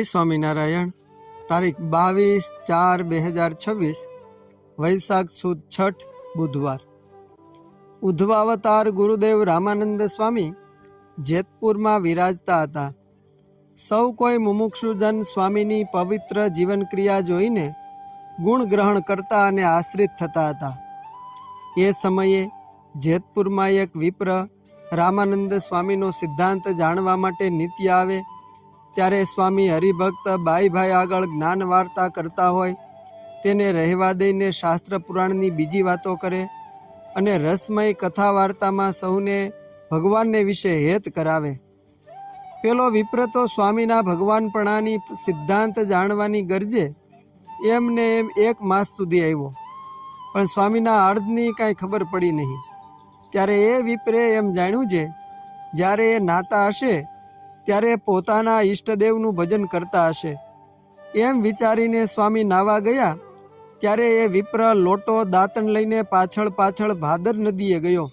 સ્વામિનારાયણ। તારીખ 22/4/2026 વૈશાખ સુદ છઠ બુધવાર। ઉદ્ધવાવતાર ગુરુદેવ રામાનંદ સ્વામી જેતપુરમાં વિરાજતા હતા। સૌ કોઈ મુમુક્ષુજન સ્વામીની પવિત્ર જીવનક્રિયા જોઈને ગુણ ગ્રહણ કરતા અને આશ્રિત થતા હતા। એ સમયે જેતપુરમાં એક વિપ્ર રામાનંદ સ્વામીનો સિદ્ધાંત જાણવા માટે નિત્ય આવે। ત્યારે સ્વામી હરિભક્ત બાઈભાઈ આગળ જ્ઞાન વાર્તા કરતા હોય તેને રહેવા દઈને શાસ્ત્ર પુરાણની બીજી વાતો કરે અને રસમય કથા વાર્તામાં સૌને ભગવાનને વિશે હેત કરાવે। પેલો વિપ્ર તો સ્વામીના ભગવાનપણાની સિદ્ધાંત જાણવાની ગરજે એમને એમ 1 માસ સુધી આવ્યો, પણ સ્વામીના અર્ધની કાંઈ ખબર પડી નહીં। ત્યારે એ વિપ્રે એમ જાણ્યું છે જ્યારે એ નાતા હશે ત્યારે પોતાના ઈષ્ટદેવનું ભજન કરતા હશે। એમ વિચારીને સ્વામી નાવા ગયા ત્યારે એ વિપ્ર લોટો દાંતણ લઈને પાછળ ભાદર નદીએ ગયો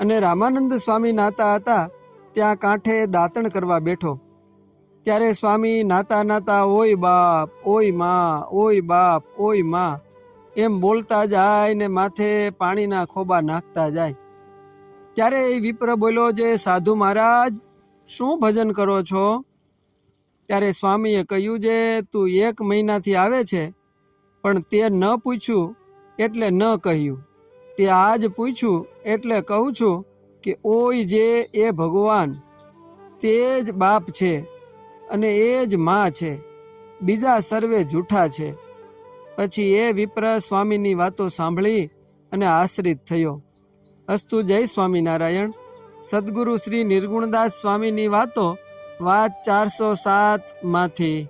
અને રામાનંદ સ્વામી નાતા હતા ત્યાં કાંઠે દાંતણ કરવા બેઠો। ત્યારે સ્વામી નાતા ઓય બાપ, ઓય માં, ઓય બાપ, ઓય માં એમ બોલતા જાય ને માથે પાણીના ખોબા નાખતા જાય। ત્યારે એ વિપ્ર બોલ્યો, જે સાધુ મહારાજ શું ભજન કરો છો? ત્યારે સ્વામીએ કહ્યું, જે તું 1 મહિનાથી આવે છે પણ તે ન પૂછ્યું એટલે ન કહ્યું, તે આજ પૂછ્યું એટલે કહું છું કે ઓય જે એ ભગવાન, તે જ બાપ છે અને એ જ માં છે, બીજા સર્વે જૂઠા છે। પછી એ વિપ્ર સ્વામીની વાતો સાંભળી અને આશ્રિત થયો। અસ્તુ જય સ્વામિનારાયણ। સદગુરુ શ્રી નિર્ગુણદાસ સ્વામીની વાતો વાત 407 માંથી।